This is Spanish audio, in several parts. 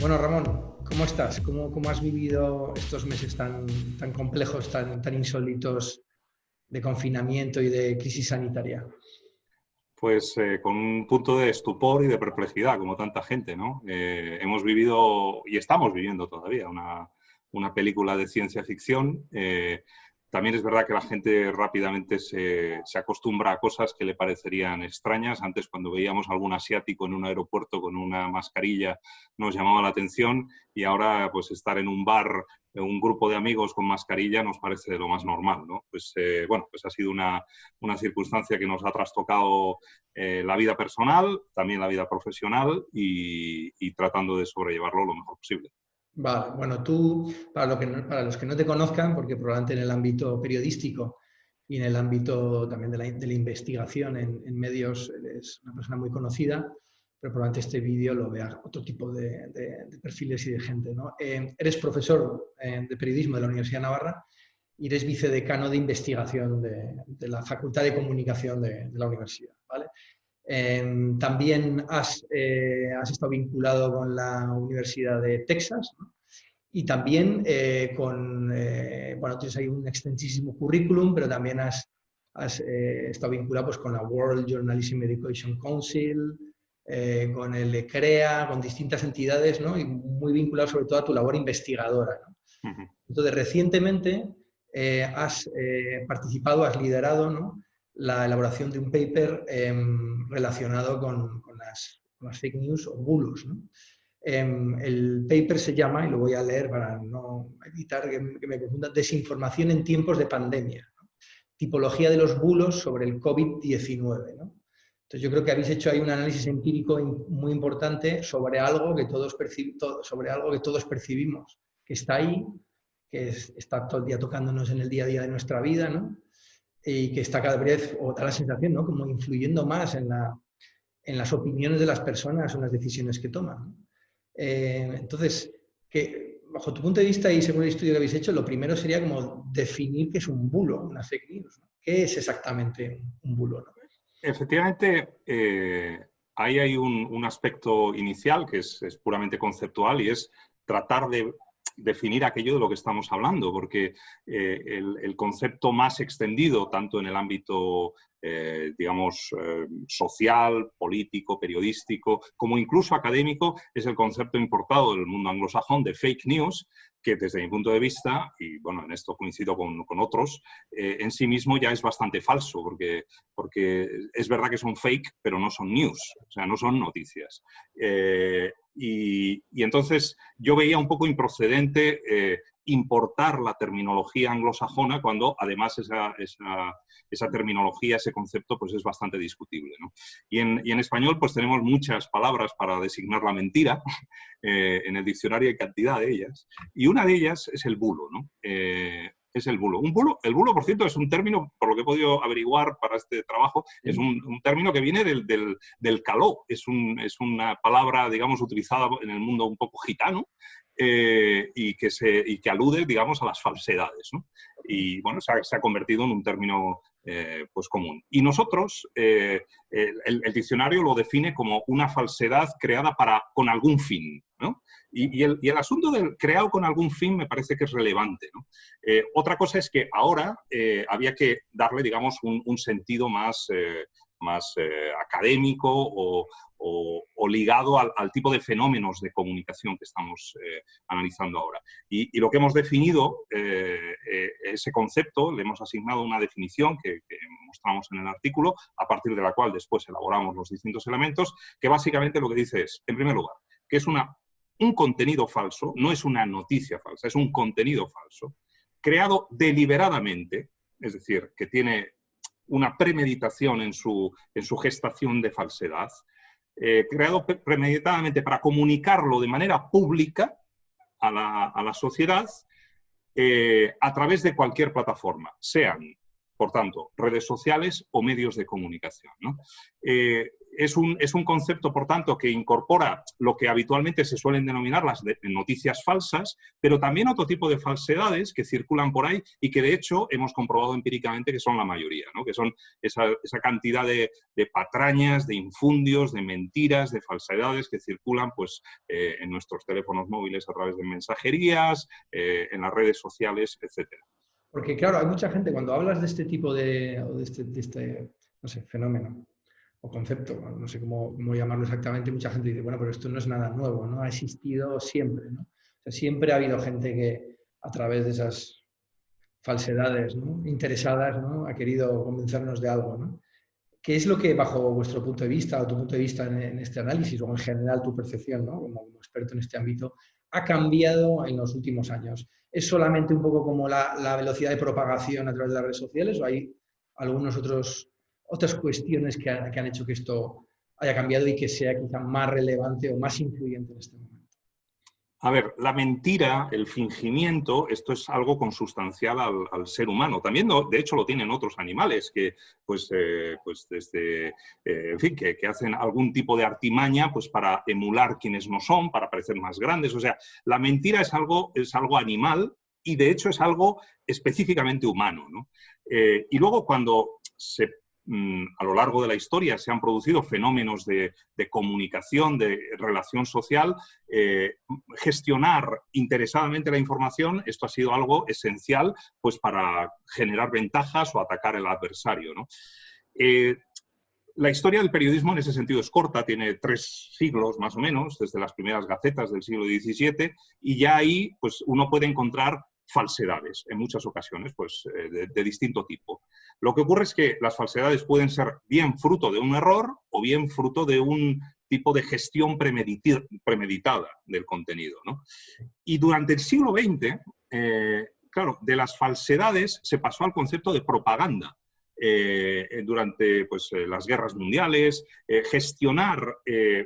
Bueno, Ramón, ¿cómo estás? ¿Cómo has vivido estos meses tan complejos, tan insólitos de confinamiento y de crisis sanitaria? Pues con un punto de estupor y de perplejidad, como tanta gente, ¿no? Hemos vivido, y estamos viviendo todavía, una película de ciencia ficción. También es verdad que la gente rápidamente se acostumbra a cosas que le parecerían extrañas. Antes, cuando veíamos a algún asiático en un aeropuerto con una mascarilla, nos llamaba la atención, y ahora pues estar en un bar, un grupo de amigos con mascarilla, nos parece de lo más normal, ¿no? Pues bueno, pues ha sido una circunstancia que nos ha trastocado la vida personal, también la vida profesional, y tratando de sobrellevarlo lo mejor posible. Vale, bueno, tú, para los que no te conozcan, porque probablemente en el ámbito periodístico y en el ámbito también de la investigación en medios eres una persona muy conocida, pero probablemente este vídeo lo vea otro tipo de perfiles y de gente, ¿no? Eres profesor de periodismo de la Universidad de Navarra y eres vicedecano de investigación de la Facultad de Comunicación de la universidad, ¿vale? También has estado vinculado con la Universidad de Texas, ¿no? Y también bueno, tienes ahí un extensísimo currículum, pero también has estado vinculado pues, con la World Journalism Education Council, con el ECREA, con distintas entidades, ¿no? Y muy vinculado sobre todo a tu labor investigadora, ¿no? Uh -huh. Entonces, recientemente has participado, has liderado, ¿no?, la elaboración de un paper relacionado con las fake news o bulos, ¿no? El paper se llama, y lo voy a leer para no evitar que me confunda, Desinformación en tiempos de pandemia, ¿no? Tipología de los bulos sobre el COVID-19, ¿no? Entonces yo creo que habéis hecho ahí un análisis empírico muy importante sobre algo que todos percibimos, que está ahí, que está todo el día tocándonos en el día a día de nuestra vida, ¿no? Y que está cada vez, o da la sensación, ¿no?, como influyendo más en las opiniones de las personas o en las decisiones que toman, ¿no? Entonces, bajo tu punto de vista y según el estudio que habéis hecho, lo primero sería como definir qué es un bulo, una fake news, ¿no? ¿Qué es exactamente un bulo, ¿no? Efectivamente, ahí hay un aspecto inicial que es puramente conceptual, y es tratar de definir aquello de lo que estamos hablando, porque el concepto más extendido, tanto en el ámbito, digamos, social, político, periodístico, como incluso académico, es el concepto importado del mundo anglosajón de fake news, que desde mi punto de vista, y bueno, en esto coincido con otros, en sí mismo ya es bastante falso, porque es verdad que son fake, pero no son news, o sea, no son noticias. Y entonces yo veía un poco improcedente importar la terminología anglosajona cuando además esa terminología, ese concepto, pues es bastante discutible, ¿no? Y en español pues tenemos muchas palabras para designar la mentira, en el diccionario hay cantidad de ellas, y una de ellas es el bulo, ¿no? Es el bulo. El bulo, por cierto, es un término, por lo que he podido averiguar para este trabajo, es un término que viene del caló. Es una palabra, digamos, utilizada en el mundo un poco gitano, y que alude, digamos, a las falsedades, ¿no? Y bueno, se ha convertido en un término pues común. Y nosotros, el diccionario lo define como una falsedad creada con algún fin, ¿no? Y el asunto del creado con algún fin me parece que es relevante, ¿no? Otra cosa es que ahora había que darle, digamos, un sentido más académico o ligado al tipo de fenómenos de comunicación que estamos analizando ahora. Y lo que hemos definido, ese concepto, le hemos asignado una definición que mostramos en el artículo, a partir de la cual después elaboramos los distintos elementos, que básicamente lo que dice es, en primer lugar, que es un contenido falso, no es una noticia falsa, es un contenido falso, creado deliberadamente, es decir, que tiene una premeditación en su gestación de falsedad, creado premeditadamente para comunicarlo de manera pública a la sociedad, a través de cualquier plataforma, sean, por tanto, redes sociales o medios de comunicación, ¿no? es un concepto, por tanto, que incorpora lo que habitualmente se suelen denominar las noticias falsas, pero también otro tipo de falsedades que circulan por ahí y que, de hecho, hemos comprobado empíricamente que son la mayoría, ¿no? Que son esa cantidad de patrañas, de infundios, de mentiras, de falsedades que circulan pues, en nuestros teléfonos móviles a través de mensajerías, en las redes sociales, etcétera. Porque, claro, hay mucha gente, cuando hablas de este tipo de no sé, fenómeno o concepto, no sé cómo llamarlo exactamente, mucha gente dice, bueno, pero esto no es nada nuevo, ¿no? Ha existido siempre, ¿no? O sea, siempre ha habido gente que a través de esas falsedades, ¿no?, interesadas, ¿no?, ha querido convencernos de algo, ¿no? ¿Qué es lo que, bajo vuestro punto de vista o tu punto de vista en este análisis o en general tu percepción, ¿no?, como experto en este ámbito, ha cambiado en los últimos años? ¿Es solamente un poco como la velocidad de propagación a través de las redes sociales o hay algunas otras cuestiones que han hecho que esto haya cambiado y que sea quizá más relevante o más influyente en este momento? A ver, la mentira, el fingimiento, esto es algo consustancial al ser humano. También, de hecho, lo tienen otros animales que, en fin, que hacen algún tipo de artimaña pues, para emular quienes no son, para parecer más grandes. O sea, la mentira es algo animal y, de hecho, es algo específicamente humano, ¿no? Y luego, cuando a lo largo de la historia se han producido fenómenos de comunicación, de relación social, gestionar interesadamente la información, esto ha sido algo esencial pues, para generar ventajas o atacar al adversario, ¿no? La historia del periodismo en ese sentido es corta, tiene 3 siglos más o menos, desde las primeras gacetas del siglo XVII, y ya ahí pues, uno puede encontrar falsedades, en muchas ocasiones, pues, de distinto tipo. Lo que ocurre es que las falsedades pueden ser bien fruto de un error o bien fruto de un tipo de gestión premeditada del contenido, ¿no? Y durante el siglo XX, claro, de las falsedades se pasó al concepto de propaganda. Durante pues, las guerras mundiales, gestionar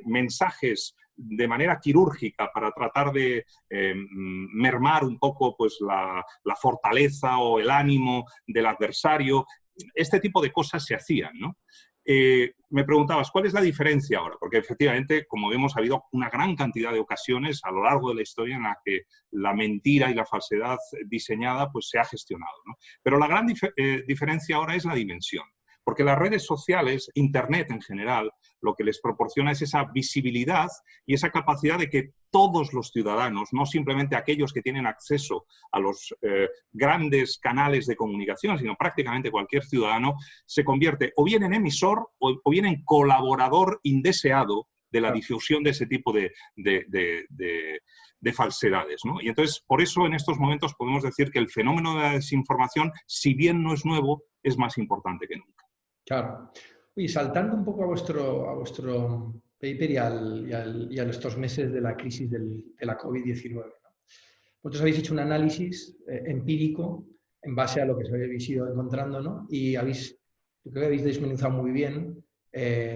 mensajes de manera quirúrgica para tratar de mermar un poco pues, la fortaleza o el ánimo del adversario. Este tipo de cosas se hacían, ¿no? Me preguntabas, ¿cuál es la diferencia ahora? Porque efectivamente, como vemos, ha habido una gran cantidad de ocasiones a lo largo de la historia en la que la mentira y la falsedad diseñada pues, se ha gestionado, ¿no? Pero la gran diferencia ahora es la dimensión. Porque las redes sociales, Internet en general, lo que les proporciona es esa visibilidad y esa capacidad de que todos los ciudadanos, no simplemente aquellos que tienen acceso a los grandes canales de comunicación, sino prácticamente cualquier ciudadano, se convierte o bien en emisor o bien en colaborador indeseado de la difusión de ese tipo de falsedades, ¿no? Y entonces, por eso en estos momentos podemos decir que el fenómeno de la desinformación, si bien no es nuevo, es más importante que nunca. Claro. Y saltando un poco a vuestro paper y a estos meses de la crisis de la COVID-19, ¿no? Vosotros habéis hecho un análisis empírico en base a lo que os habéis ido encontrando, ¿no? Y creo que habéis desmenuzado muy bien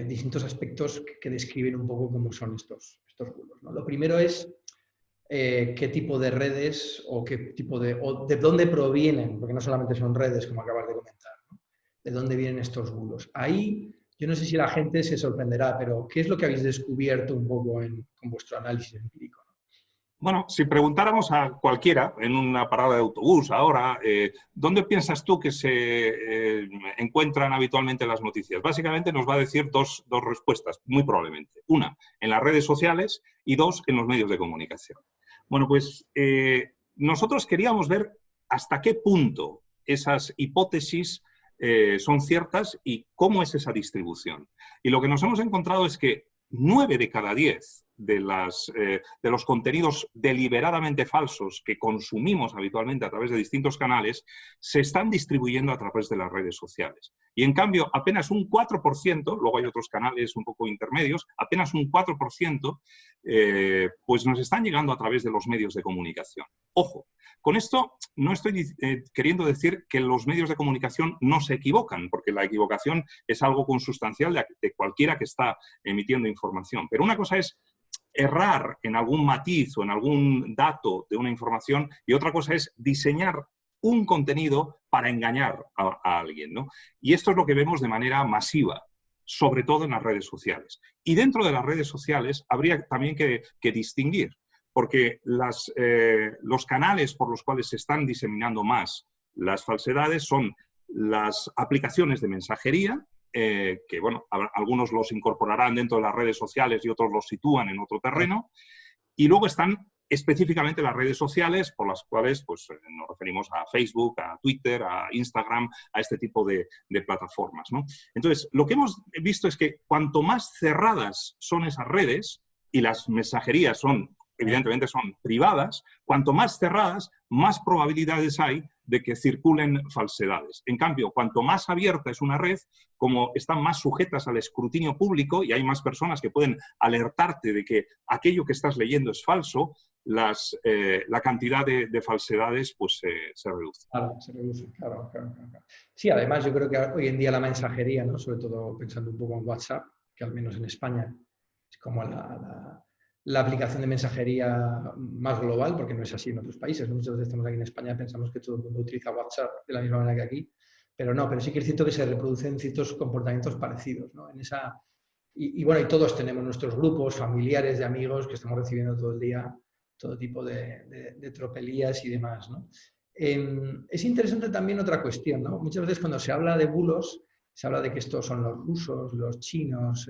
distintos aspectos que describen un poco cómo son estos bulos, ¿no? Lo primero es qué tipo de redes o de dónde provienen, porque no solamente son redes, como acabas de comentar, ¿no? De dónde vienen estos bulos. Ahí, yo no sé si la gente se sorprenderá, pero ¿qué es lo que habéis descubierto un poco con vuestro análisis empírico? Bueno, si preguntáramos a cualquiera en una parada de autobús ahora, ¿dónde piensas tú que se encuentran habitualmente las noticias? Básicamente nos va a decir dos respuestas, muy probablemente. Una, en las redes sociales y 2, en los medios de comunicación. Bueno, pues nosotros queríamos ver hasta qué punto esas hipótesis son ciertas y cómo es esa distribución. Y lo que nos hemos encontrado es que 9 de cada 10 de los contenidos deliberadamente falsos que consumimos habitualmente a través de distintos canales se están distribuyendo a través de las redes sociales. Y en cambio, apenas un 4%, luego hay otros canales un poco intermedios, apenas un 4% pues nos están llegando a través de los medios de comunicación. Ojo, con esto no estoy queriendo decir que los medios de comunicación no se equivocan, porque la equivocación es algo consustancial de cualquiera que está emitiendo información. Pero una cosa es errar en algún matiz o en algún dato de una información y otra cosa es diseñar un contenido para engañar a alguien, ¿no? Y esto es lo que vemos de manera masiva. sobre todo en las redes sociales. Y dentro de las redes sociales habría también que distinguir, porque los canales por los cuales se están diseminando más las falsedades son las aplicaciones de mensajería, que bueno, algunos los incorporarán dentro de las redes sociales y otros los sitúan en otro terreno, y luego están específicamente las redes sociales por las cuales pues, nos referimos a Facebook, a Twitter, a Instagram, a este tipo de plataformas, ¿no? Entonces, lo que hemos visto es que cuanto más cerradas son esas redes, y las mensajerías evidentemente son privadas, cuanto más cerradas, más probabilidades hay de que circulen falsedades. En cambio, cuanto más abierta es una red, como están más sujetas al escrutinio público y hay más personas que pueden alertarte de que aquello que estás leyendo es falso, la cantidad de falsedades pues, se reduce. Claro, se reduce, claro. Sí, además yo creo que hoy en día la mensajería, ¿no? Sobre todo pensando un poco en WhatsApp, que al menos en España es como la aplicación de mensajería más global, porque no es así en otros países. Muchas veces estamos aquí en España, pensamos que todo el mundo utiliza WhatsApp de la misma manera que aquí, pero sí que es cierto que se reproducen ciertos comportamientos parecidos, ¿no? Y bueno, y todos tenemos nuestros grupos familiares, de amigos, que estamos recibiendo todo el día todo tipo de tropelías y demás, ¿no? Es interesante también otra cuestión, ¿no? Muchas veces cuando se habla de bulos, se habla de que estos son los rusos, los chinos,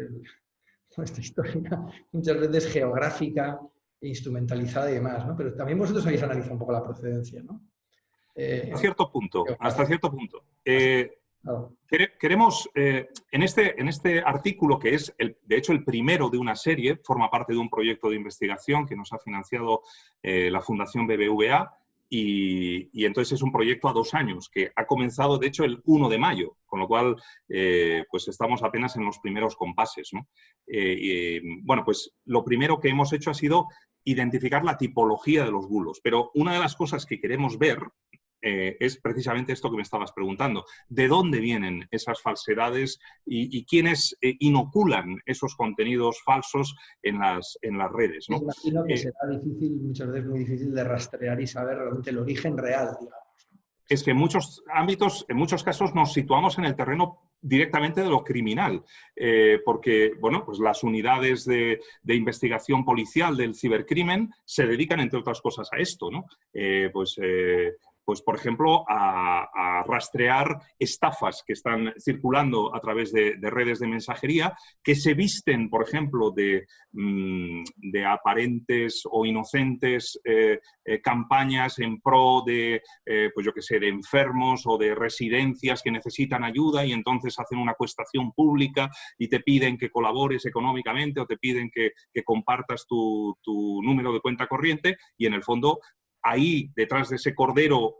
esta historia muchas veces geográfica, instrumentalizada y demás, ¿no? Pero también vosotros habéis analizado un poco la procedencia, ¿no? Hasta cierto punto. Claro. Queremos, en este artículo, que es, de hecho, el primero de una serie, forma parte de un proyecto de investigación que nos ha financiado la Fundación BBVA, y entonces es un proyecto a 2 años, que ha comenzado, de hecho, el 1 de mayo, con lo cual, pues estamos apenas en los primeros compases, ¿no? Bueno, pues lo primero que hemos hecho ha sido identificar la tipología de los bulos, pero una de las cosas que queremos ver es precisamente esto que me estabas preguntando. ¿De dónde vienen esas falsedades y quiénes inoculan esos contenidos falsos en las redes, ¿no? Me imagino que será difícil, muchas veces muy difícil de rastrear y saber realmente el origen real, digamos. Es que en muchos ámbitos, en muchos casos, nos situamos en el terreno directamente de lo criminal, porque bueno, pues las unidades de investigación policial del cibercrimen se dedican, entre otras cosas, a esto, ¿no? Pues, por ejemplo, a rastrear estafas que están circulando a través de redes de mensajería, que se visten, por ejemplo, de aparentes o inocentes campañas en pro de, pues yo qué sé, de enfermos o de residencias que necesitan ayuda, y entonces hacen una acuestación pública y te piden que colabores económicamente o te piden que compartas tu número de cuenta corriente, y en el fondo ahí, detrás de ese cordero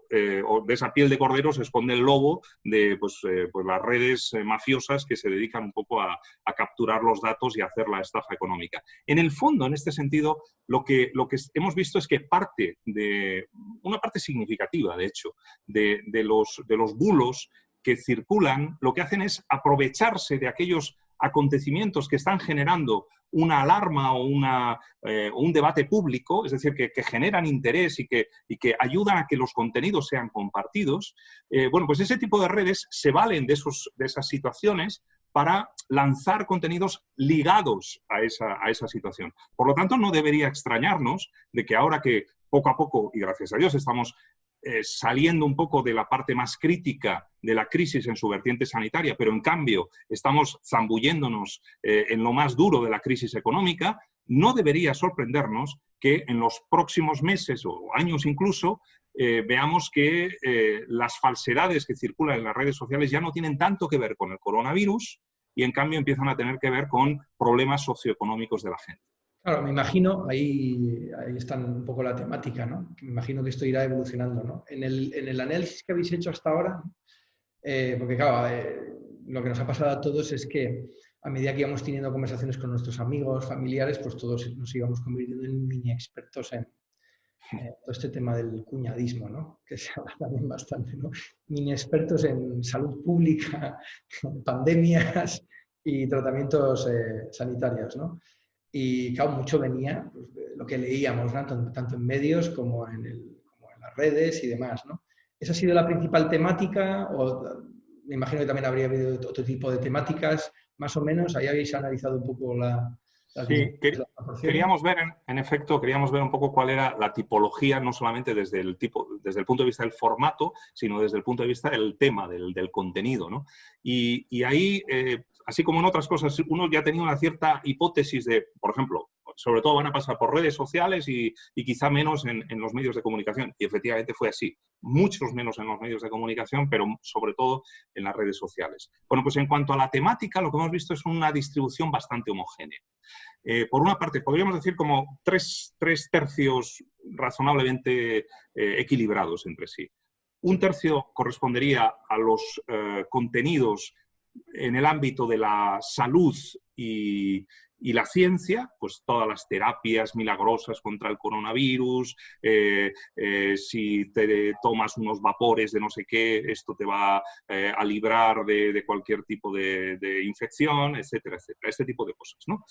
o de esa piel de cordero, se esconde el lobo de pues las redes mafiosas que se dedican un poco a capturar los datos y a hacer la estafa económica. En el fondo, en este sentido, lo que hemos visto es que una parte significativa, de hecho, de los bulos que circulan, lo que hacen es aprovecharse de aquellos acontecimientos que están generando una alarma o un debate público, es decir, que generan interés y que ayudan a que los contenidos sean compartidos. Bueno, pues ese tipo de redes se valen de esas situaciones para lanzar contenidos ligados a esa situación. Por lo tanto, no debería extrañarnos de que ahora que poco a poco, y gracias a Dios, estamos saliendo un poco de la parte más crítica de la crisis en su vertiente sanitaria, pero en cambio estamos zambulléndonos en lo más duro de la crisis económica, no debería sorprendernos que en los próximos meses o años incluso veamos que las falsedades que circulan en las redes sociales ya no tienen tanto que ver con el coronavirus y en cambio empiezan a tener que ver con problemas socioeconómicos de la gente. Claro, me imagino, ahí está un poco la temática, ¿no? Me imagino que esto irá evolucionando, ¿no? En el análisis que habéis hecho hasta ahora, porque claro, lo que nos ha pasado a todos es que a medida que íbamos teniendo conversaciones con nuestros amigos, familiares, pues todos nos íbamos convirtiendo en mini expertos en todo este tema del cuñadismo, ¿no? Que se habla también bastante, ¿no? Mini expertos en salud pública, pandemias y tratamientos sanitarios, ¿no? Y claro, mucho venía pues, de lo que leíamos, ¿no? Tanto en medios como en las redes y demás, ¿no? ¿Esa ha sido la principal temática? O me imagino que también habría habido otro tipo de temáticas. más o menos, ahí habéis analizado un poco las Sí, las proporciones. queríamos ver, en efecto, queríamos ver un poco cuál era la tipología, no solamente desde el punto de vista del formato, sino desde el punto de vista del tema, del contenido, ¿no? Y ahí, así como en otras cosas, uno ya tenía una cierta hipótesis de, por ejemplo, sobre todo van a pasar por redes sociales y quizá menos en los medios de comunicación. Y efectivamente fue así. Muchos menos en los medios de comunicación, pero sobre todo en las redes sociales. Bueno, pues en cuanto a la temática, lo que hemos visto es una distribución bastante homogénea. Por una parte, podríamos decir como tres tercios razonablemente equilibrados entre sí. Un tercio correspondería a los contenidos en el ámbito de la salud y la ciencia, pues todas las terapias milagrosas contra el coronavirus, si te tomas unos vapores de no sé qué, esto te va a librar de cualquier tipo de infección, etcétera, etcétera. Este tipo de cosas, ¿no?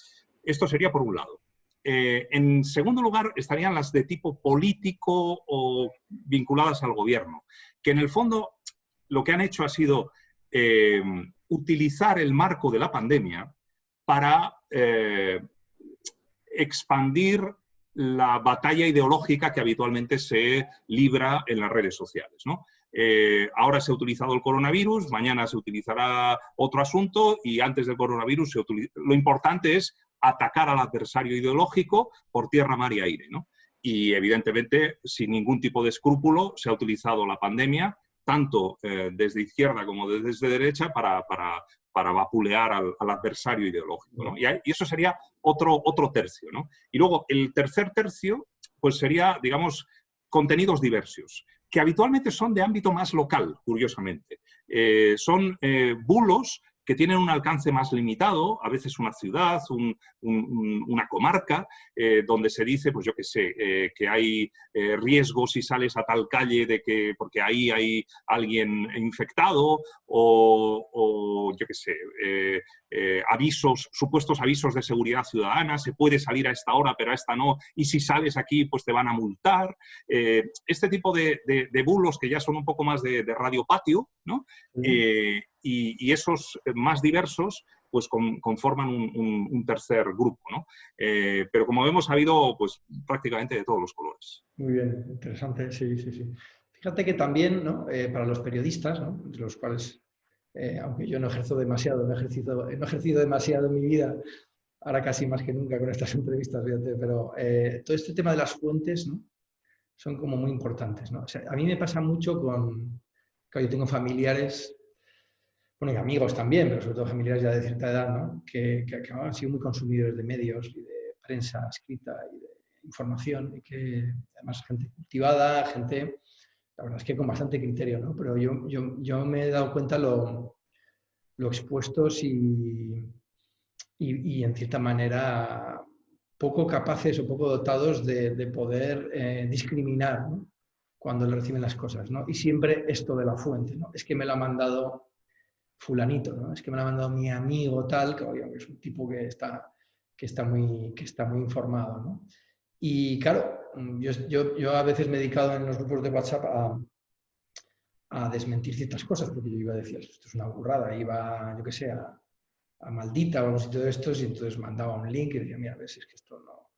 Esto sería por un lado. En segundo lugar, estarían las de tipo político o vinculadas al gobierno, que en el fondo lo que han hecho ha sido utilizar el marco de la pandemia para expandir la batalla ideológica que habitualmente se libra en las redes sociales, ¿no? Ahora se ha utilizado el coronavirus, mañana se utilizará otro asunto y antes del coronavirus lo importante es atacar al adversario ideológico por tierra, mar y aire, ¿no? Y evidentemente, sin ningún tipo de escrúpulo, se ha utilizado la pandemia tanto desde izquierda como desde derecha para vapulear al adversario ideológico, ¿no? Y eso sería otro tercio, ¿no? Y luego el tercer tercio, pues sería, digamos, contenidos diversos, que habitualmente son de ámbito más local, curiosamente. Son bulos que tienen un alcance más limitado, a veces una ciudad, una comarca, donde se dice, pues yo qué sé, que hay riesgos si sales a tal calle porque ahí hay alguien infectado, o yo qué sé, supuestos avisos de seguridad ciudadana, se puede salir a esta hora, pero a esta no, y si sales aquí, pues te van a multar. Este tipo de bulos que ya son un poco más de radio patio, ¿no? Y esos más diversos pues conforman un tercer grupo, ¿no? Pero como vemos ha habido pues prácticamente de todos los colores. Muy bien, interesante, sí, sí, sí. Fíjate que también, ¿no? Para los periodistas, ¿no? De los cuales, aunque yo no ejerzo demasiado, no he ejercido demasiado en mi vida, ahora casi más que nunca con estas entrevistas, fíjate, pero todo este tema de las fuentes, ¿no? Son como muy importantes, ¿no? O sea, a mí me pasa mucho claro, yo tengo familiares, bueno, y amigos también, pero sobre todo familiares ya de cierta edad, ¿no? Que han sido muy consumidores de medios y de prensa escrita y de información, y que además gente cultivada, gente, la verdad es que con bastante criterio, ¿no? Pero yo me he dado cuenta lo expuestos y en cierta manera poco capaces o poco dotados de poder discriminar, ¿no? Cuando le reciben las cosas, ¿no? Y siempre esto de la fuente, ¿no? Es que me lo ha mandado fulanito, ¿no? Es que me lo ha mandado mi amigo tal, que es un tipo que está muy informado, ¿no? Y claro, yo a veces me he dedicado en los grupos de WhatsApp a desmentir ciertas cosas, porque yo iba a decir, esto es una burrada, iba, yo qué sé, a Maldita o a un sitio de estos y entonces mandaba un link y decía, mira, ves, es que esto no,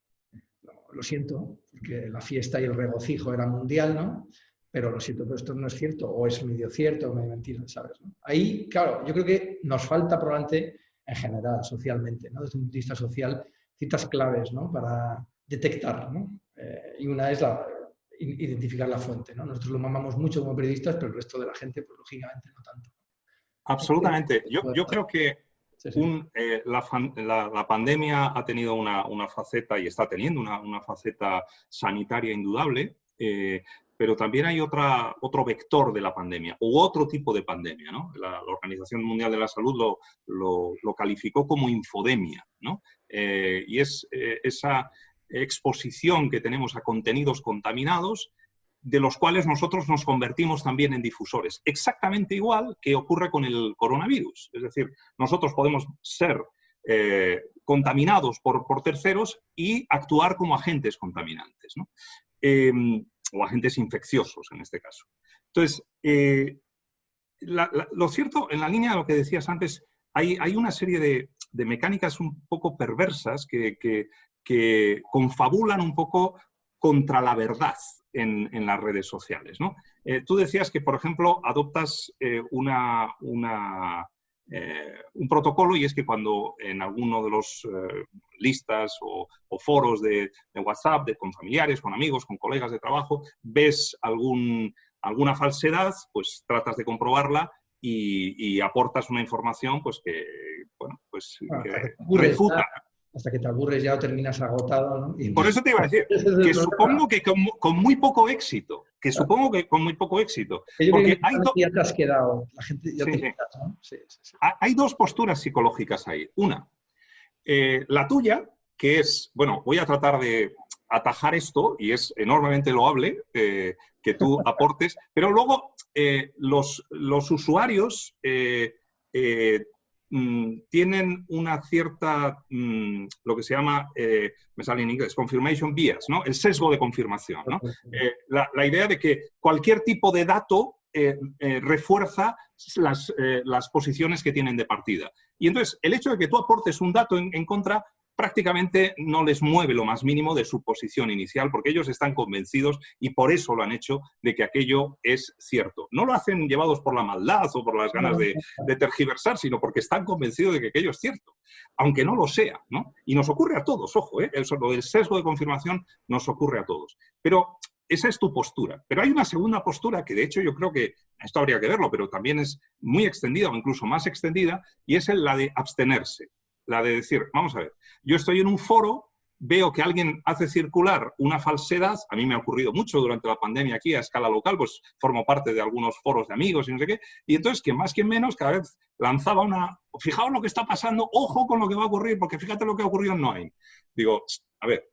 lo siento, porque la fiesta y el regocijo era mundial, ¿no? Pero lo siento, pero esto no es cierto, o es medio cierto, o medio mentira, ¿sabes? ¿No? Ahí, claro, yo creo que nos falta probablemente en general, socialmente, ¿no? Desde un punto de vista social, ciertas claves, ¿no? Para detectar, ¿no? Y una es identificar la fuente, ¿no? Nosotros lo mamamos mucho como periodistas, pero el resto de la gente, pues lógicamente no tanto. Absolutamente. Yo creo que sí, sí. la pandemia ha tenido una faceta y está teniendo una faceta sanitaria indudable, pero también hay otro vector de la pandemia u otro tipo de pandemia, ¿no? La Organización Mundial de la Salud lo calificó como infodemia, ¿no? Y es esa exposición que tenemos a contenidos contaminados de los cuales nosotros nos convertimos también en difusores. Exactamente igual que ocurre con el coronavirus. Es decir, nosotros podemos ser contaminados por terceros y actuar como agentes contaminantes, ¿no? O agentes infecciosos en este caso. Entonces, lo cierto, en la línea de lo que decías antes, hay una serie de mecánicas un poco perversas que confabulan un poco contra la verdad en las redes sociales, ¿no? Tú decías que, por ejemplo, adoptas un protocolo, y es que cuando en alguno de los listas o foros de WhatsApp, con familiares, con amigos, con colegas de trabajo, ves alguna falsedad, pues tratas de comprobarla y aportas una información pues que, bueno, pues Bueno, que ya, refuta. hasta que te aburres ya o terminas agotado, ¿no? Y Por entonces, eso te iba a decir ese es el que problema. supongo que con muy poco éxito, Que yo creo porque que ya te has quedado, la gente ya sí, te sí, quedas, ¿no? Sí, sí, sí. hay dos posturas psicológicas ahí. Una, la tuya, que es, bueno, voy a tratar de atajar esto, y es enormemente loable que tú aportes, pero luego los usuarios tienen una cierta, lo que se llama, me sale en inglés, confirmation bias, ¿no? El sesgo de confirmación, ¿no? La idea de que cualquier tipo de dato refuerza las posiciones que tienen de partida. Y entonces, el hecho de que tú aportes un dato en contra prácticamente no les mueve lo más mínimo de su posición inicial, porque ellos están convencidos, y por eso lo han hecho, de que aquello es cierto. No lo hacen llevados por la maldad o por las ganas de tergiversar, sino porque están convencidos de que aquello es cierto, aunque no lo sea, ¿no? Y nos ocurre a todos, ojo, lo del sesgo de confirmación nos ocurre a todos. Pero esa es tu postura. Pero hay una segunda postura que, de hecho, yo creo que esto habría que verlo, pero también es muy extendida o incluso más extendida, y es la de abstenerse. La de decir, vamos a ver, yo estoy en un foro, veo que alguien hace circular una falsedad, a mí me ha ocurrido mucho durante la pandemia aquí a escala local, pues formo parte de algunos foros de amigos y no sé qué, y entonces, que más que menos, cada vez lanzaba fijaos lo que está pasando, ojo con lo que va a ocurrir, porque fíjate lo que ha ocurrido en Noain. Digo, a ver,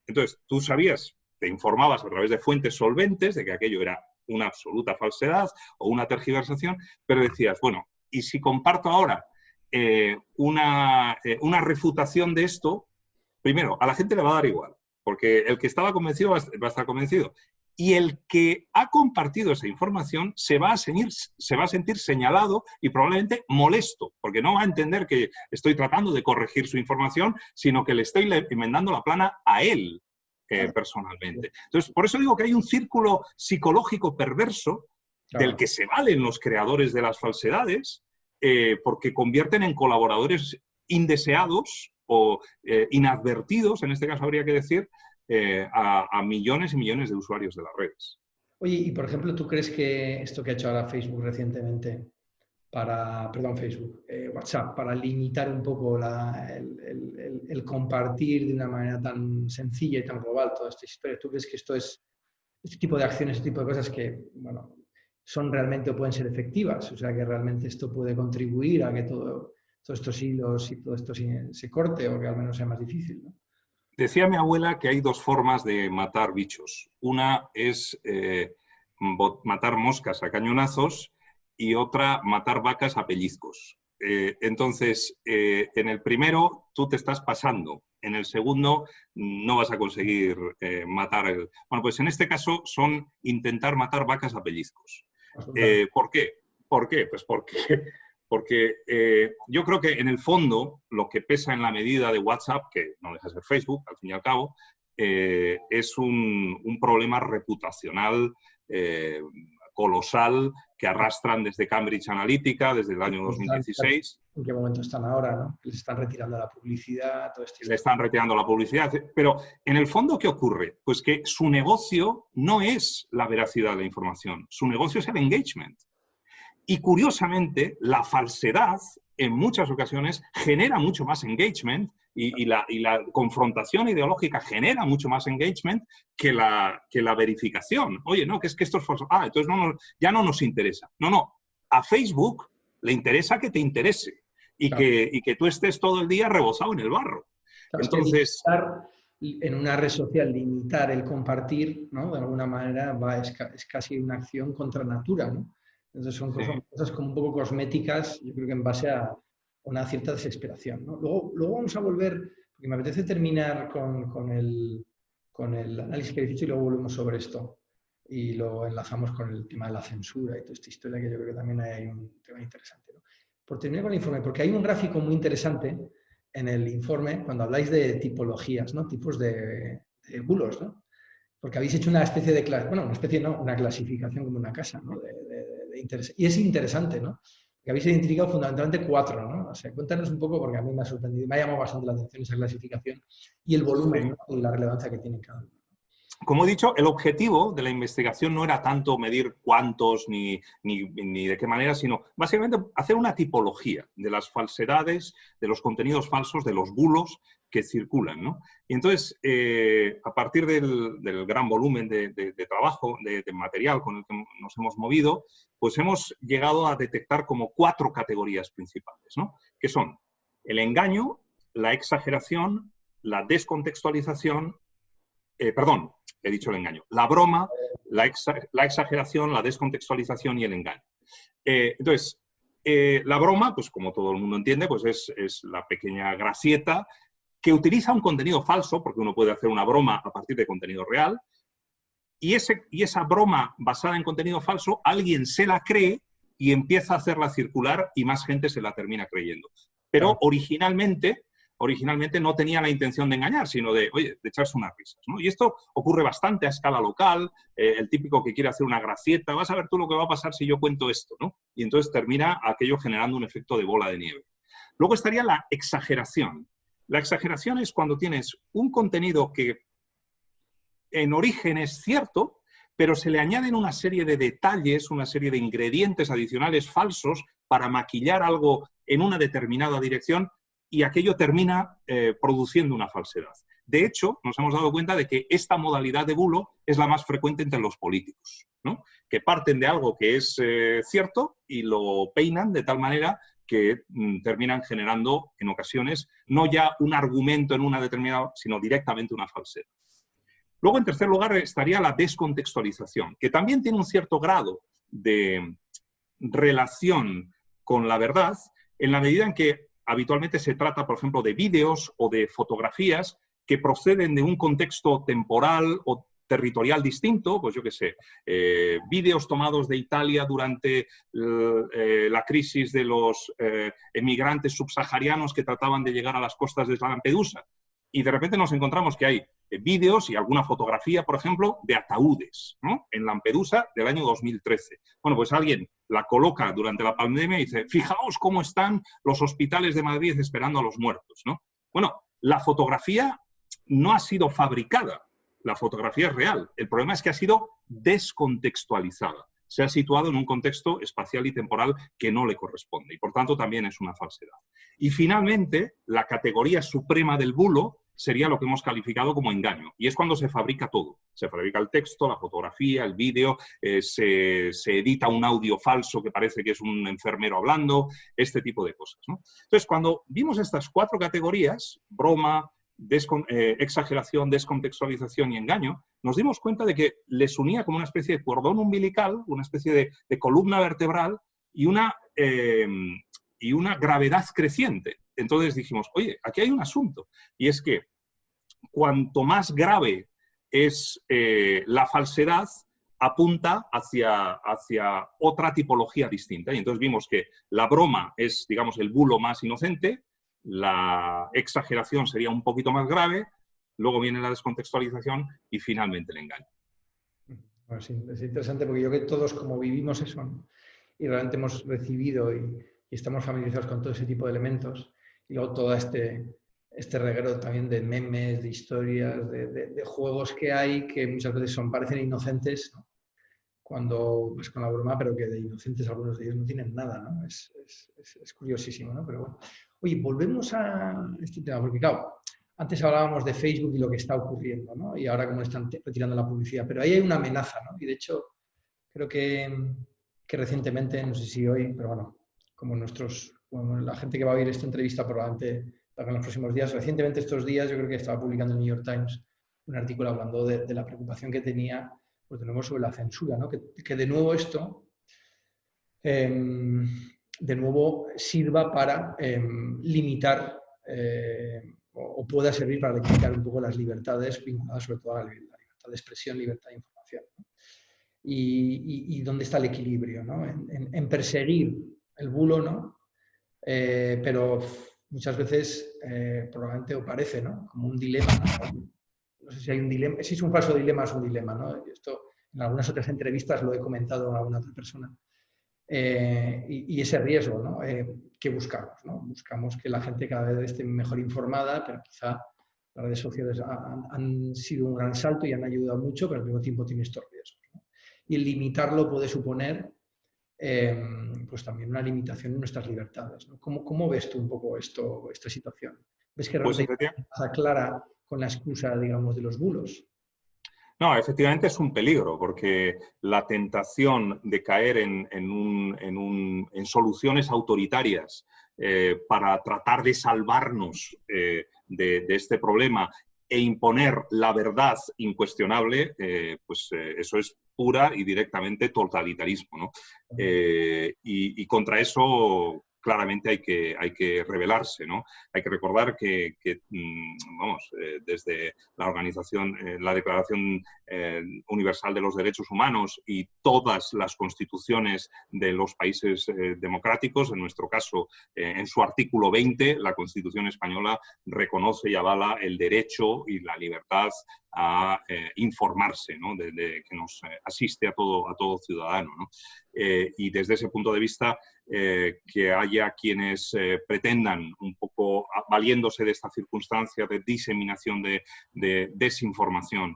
entonces, tú sabías, te informabas a través de fuentes solventes de que aquello era una absoluta falsedad o una tergiversación, pero decías, bueno, ¿y si comparto ahora una refutación de esto? Primero, a la gente le va a dar igual, porque el que estaba convencido va a estar convencido. Y el que ha compartido esa información se va a sentir señalado y probablemente molesto, porque no va a entender que estoy tratando de corregir su información, sino que le estoy enmendando la plana a él personalmente. Entonces, por eso digo que hay un círculo psicológico perverso del que se valen los creadores de las falsedades, porque convierten en colaboradores indeseados o inadvertidos, en este caso habría que decir, a millones y millones de usuarios de las redes. Oye, y por ejemplo, ¿tú crees que esto que ha hecho ahora Facebook recientemente WhatsApp, para limitar un poco el compartir de una manera tan sencilla y tan global toda esta historia, ¿tú crees que este tipo de acciones, este tipo de cosas que, bueno, son realmente o pueden ser efectivas? O sea, que realmente esto puede contribuir a que todos estos hilos y todo esto se corte, o que al menos sea más difícil, ¿no? Decía mi abuela que hay dos formas de matar bichos. Una es matar moscas a cañonazos, y otra, matar vacas a pellizcos. Entonces, en el primero tú te estás pasando, en el segundo no vas a conseguir matar. Bueno, pues en este caso son intentar matar vacas a pellizcos. ¿Por qué? ¿Por qué? Pues porque yo creo que en el fondo lo que pesa en la medida de WhatsApp, que no deja de ser Facebook, al fin y al cabo, es un problema reputacional colosal que arrastran desde Cambridge Analytica, desde el año 2016. ¿En qué momento están ahora, no? Les están retirando la publicidad, todo esto. Le están retirando la publicidad. Pero en el fondo, ¿qué ocurre? Pues que su negocio no es la veracidad de la información, su negocio es el engagement. Y curiosamente, la falsedad en muchas ocasiones genera mucho más engagement, y la confrontación ideológica genera mucho más engagement que la verificación. Oye, no, que esto es falso. Ah, entonces ya no nos interesa. No. A Facebook le interesa que te interese y, Claro. que tú estés todo el día rebozado en el barro. Claro, Entonces, en una red social, limitar el compartir, ¿no? De alguna manera es casi una acción contra natura, ¿no? Entonces son cosas como un poco cosméticas, yo creo que en base a una cierta desesperación, ¿no? Luego vamos a volver, porque me apetece terminar con el análisis que he dicho, y luego volvemos sobre esto. Y lo enlazamos con el tema de la censura y toda esta historia, que yo creo que también hay un tema interesante, ¿no? por terminar con el informe, porque hay un gráfico muy interesante en el informe cuando habláis de tipologías, ¿no? Tipos de bulos, ¿no? Porque habéis hecho una especie de, bueno, una especie no, una clasificación como una casa, ¿no? Y es interesante, ¿no? Que habéis identificado fundamentalmente 4, ¿no? O sea, cuéntanos un poco, porque a mí me ha sorprendido, me ha llamado bastante la atención esa clasificación y el volumen, ¿no? Y la relevancia que tiene cada uno. Como he dicho, el objetivo de la investigación no era tanto medir cuántos ni de qué manera, sino básicamente hacer una tipología de las falsedades, de los contenidos falsos, de los bulos que circulan, ¿no? Y entonces, a partir del gran volumen de trabajo, de material con el que nos hemos movido, pues hemos llegado a detectar como 4 categorías principales, ¿no? Que son el engaño, la exageración, la descontextualización, perdón, he dicho el engaño. La broma, la exageración, la descontextualización y el engaño. Entonces, la broma, pues como todo el mundo entiende, pues es la pequeña gracieta que utiliza un contenido falso, porque uno puede hacer una broma a partir de contenido real, y esa broma basada en contenido falso, alguien se la cree y empieza a hacerla circular y más gente se la termina creyendo. Pero originalmente no tenía la intención de engañar, sino de, oye, de echarse unas risas, ¿no? Y esto ocurre bastante a escala local, el típico que quiere hacer una gracieta, vas a ver tú lo que va a pasar si yo cuento esto, ¿no? Y entonces termina aquello generando un efecto de bola de nieve. Luego estaría la exageración. La exageración es cuando tienes un contenido que en origen es cierto, pero se le añaden una serie de detalles, una serie de ingredientes adicionales falsos para maquillar algo en una determinada dirección y aquello termina produciendo una falsedad. De hecho, nos hemos dado cuenta de que esta modalidad de bulo es la más frecuente entre los políticos, ¿no? Que parten de algo que es cierto y lo peinan de tal manera que terminan generando, en ocasiones, no ya un argumento en una determinada, sino directamente una falsedad. Luego, en tercer lugar, estaría la descontextualización, que también tiene un cierto grado de relación con la verdad, en la medida en que habitualmente se trata, por ejemplo, de vídeos o de fotografías que proceden de un contexto temporal o territorial distinto, pues yo qué sé, vídeos tomados de Italia durante la crisis de los emigrantes subsaharianos que trataban de llegar a las costas de Lampedusa. Y de repente nos encontramos que hay vídeos y alguna fotografía, por ejemplo, de ataúdes, ¿no? En Lampedusa del año 2013. Bueno, pues alguien la coloca durante la pandemia y dice, fijaos cómo están los hospitales de Madrid esperando a los muertos, ¿no? Bueno, la fotografía no ha sido fabricada, la fotografía es real. El problema es que ha sido descontextualizada. Se ha situado en un contexto espacial y temporal que no le corresponde y, por tanto, también es una falsedad. Y, finalmente, la categoría suprema del bulo sería lo que hemos calificado como engaño. Y es cuando se fabrica todo. Se fabrica el texto, la fotografía, el vídeo, se edita un audio falso que parece que es un enfermero hablando, este tipo de cosas, ¿no? Entonces, cuando vimos estas 4 categorías, broma, exageración, descontextualización y engaño, nos dimos cuenta de que les unía como una especie de cordón umbilical, una especie de columna vertebral y una gravedad creciente. Entonces dijimos, oye, aquí hay un asunto, y es que cuanto más grave es la falsedad, apunta hacia otra tipología distinta. Y entonces vimos que la broma es, digamos, el bulo más inocente, la exageración sería un poquito más grave, luego viene la descontextualización y finalmente el engaño. Bueno, sí, es interesante porque yo creo que todos como vivimos eso, ¿no? Y realmente hemos recibido y estamos familiarizados con todo ese tipo de elementos y luego todo este reguero también de memes, de historias, de juegos que hay que muchas veces parecen inocentes, ¿no? Cuando pues con la broma, pero que de inocentes algunos de ellos no tienen nada, ¿no? Es curiosísimo, ¿no? Pero bueno. Oye, volvemos a este tema, porque claro, antes hablábamos de Facebook y lo que está ocurriendo, ¿no? Y ahora cómo están retirando la publicidad, pero ahí hay una amenaza, ¿no? Y de hecho, creo que recientemente, no sé si hoy, pero bueno, como la gente que va a oír esta entrevista probablemente en los próximos días, recientemente estos días yo creo que estaba publicando el New York Times un artículo hablando de la preocupación que tenía pues de nuevo sobre la censura, ¿no? Que de nuevo esto de nuevo sirva para limitar o pueda servir para limitar un poco las libertades vinculadas sobre todo a la libertad de expresión, libertad de información, ¿no? Y dónde está el equilibrio, ¿no? En perseguir el bulo, ¿no? pero muchas veces probablemente o parece, ¿no?, como un dilema, ¿no? No sé si hay un dilema, si es un falso dilema, es un dilema, ¿no? Esto en algunas otras entrevistas lo he comentado a alguna otra persona. Y ese riesgo, ¿no? ¿Qué buscamos, ¿no? Buscamos que la gente cada vez esté mejor informada, pero quizá las redes sociales han sido un gran salto y han ayudado mucho, pero al mismo tiempo tiene estos riesgos, ¿no? Y el limitarlo puede suponer pues también una limitación en nuestras libertades, ¿no? ¿Cómo ves tú un poco esta situación? ¿Ves que Pues realmente está clara con la excusa, digamos, de los bulos? no, efectivamente es un peligro, porque la tentación de caer en soluciones autoritarias para tratar de salvarnos de este problema e imponer la verdad incuestionable, eso es pura y directamente totalitarismo, ¿no? Y contra eso claramente hay que rebelarse, ¿no? Hay que recordar que desde la organización, la Declaración Universal de los Derechos Humanos y todas las constituciones de los países democráticos, en nuestro caso, en su artículo 20, la Constitución española reconoce y avala el derecho y la libertad a informarse, ¿no?, que nos asiste a todo ciudadano, ¿no? Y desde ese punto de vista, que haya quienes pretendan, un poco valiéndose de esta circunstancia de diseminación de desinformación,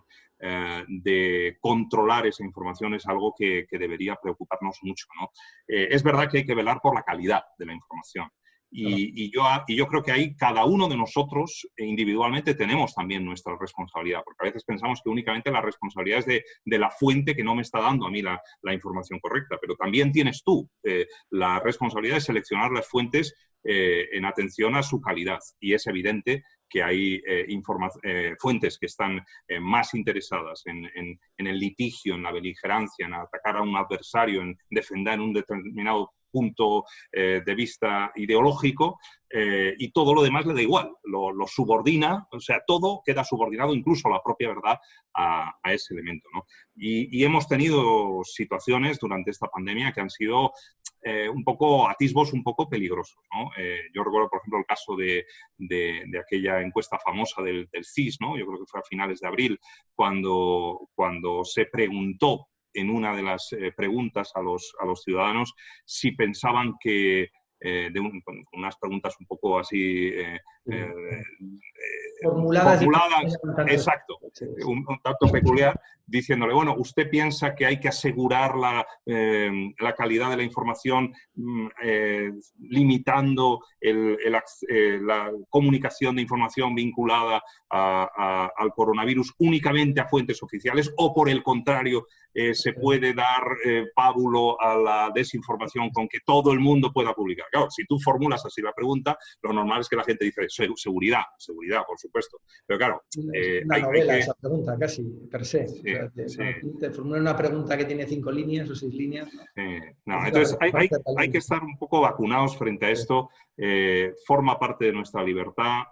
de controlar esa información, es algo que debería preocuparnos mucho, ¿no? Es verdad que hay que velar por la calidad de la información. Y yo creo que ahí cada uno de nosotros individualmente tenemos también nuestra responsabilidad, porque a veces pensamos que únicamente la responsabilidad es de la fuente que no me está dando a mí la información correcta, pero también tienes tú la responsabilidad de seleccionar las fuentes en atención a su calidad. Y es evidente que hay fuentes que están más interesadas en el litigio, en la beligerancia, en atacar a un adversario, en defender un determinado punto de vista ideológico, y todo lo demás le da igual, lo subordina, o sea, todo queda subordinado, incluso la propia verdad, a ese elemento, ¿no? Y hemos tenido situaciones durante esta pandemia que han sido un poco atisbos un poco peligrosos, ¿no? Yo recuerdo, por ejemplo, el caso de aquella encuesta famosa del CIS, ¿no? Yo creo que fue a finales de abril, cuando se preguntó en una de las preguntas a los ciudadanos si pensaban que, con unas preguntas un poco así Formuladas. Exacto, un tanto peculiar, diciéndole, bueno, ¿usted piensa que hay que asegurar la calidad de la información limitando la comunicación de información vinculada al coronavirus únicamente a fuentes oficiales, o por el contrario, se puede dar pábulo a la desinformación con que todo el mundo pueda publicar? Claro, si tú formulas así la pregunta, lo normal es que la gente dice seguridad, por supuesto. Pero claro, una novela esa pregunta, casi, per se. Sí, O sea, sí. cuando te formulan una pregunta que tiene 5 líneas o 6 líneas, ¿no? No, entonces hay que estar un poco vacunados frente a esto. Forma parte de nuestra libertad,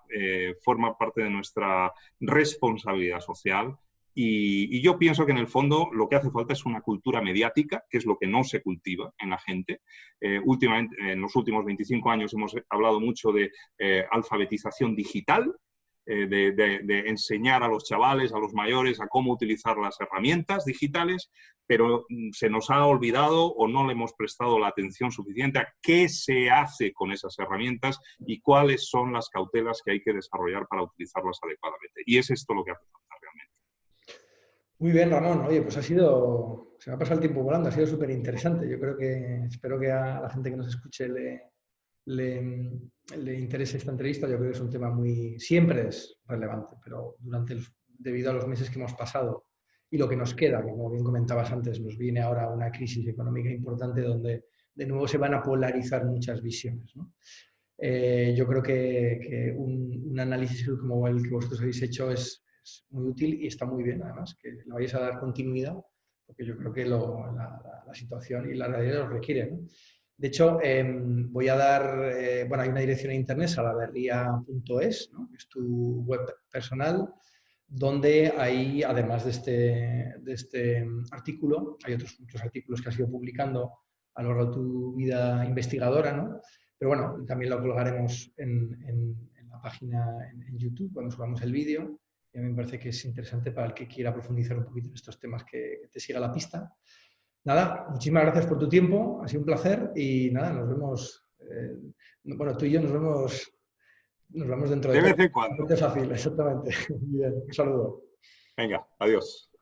forma parte de nuestra responsabilidad social. Y yo pienso que en el fondo lo que hace falta es una cultura mediática, que es lo que no se cultiva en la gente. Últimamente, en los últimos 25 años hemos hablado mucho de alfabetización digital, de enseñar a los chavales, a los mayores, a cómo utilizar las herramientas digitales, pero se nos ha olvidado o no le hemos prestado la atención suficiente a qué se hace con esas herramientas y cuáles son las cautelas que hay que desarrollar para utilizarlas adecuadamente. Y es esto lo que hace falta realmente. Muy bien, Ramón. Oye, pues se me ha pasado el tiempo volando, ha sido súper interesante. Yo creo espero que a la gente que nos escuche le interese esta entrevista. Yo creo que es un tema siempre es relevante, pero debido a los meses que hemos pasado y lo que nos queda, que como bien comentabas antes, nos viene ahora una crisis económica importante donde de nuevo se van a polarizar muchas visiones, ¿no? Yo creo que un análisis como el que vosotros habéis hecho es muy útil y está muy bien, además, que le vayáis a dar continuidad, porque yo creo que la situación y la realidad lo requiere, ¿no? De hecho, voy a dar, hay una dirección en internet, salaverria.es, ¿no?, que es tu web personal, donde hay, además de este artículo, hay otros muchos artículos que has ido publicando a lo largo de tu vida investigadora, ¿no? Pero bueno, también lo colgaremos en la página en YouTube cuando subamos el vídeo. Y a mí me parece que es interesante para el que quiera profundizar un poquito en estos temas que te siga la pista. Nada, muchísimas gracias por tu tiempo, ha sido un placer y nada, nos vemos, bueno, tú y yo nos vemos dentro de De poco. vez en cuando. Es fácil, exactamente. Bien, un saludo. Venga, adiós.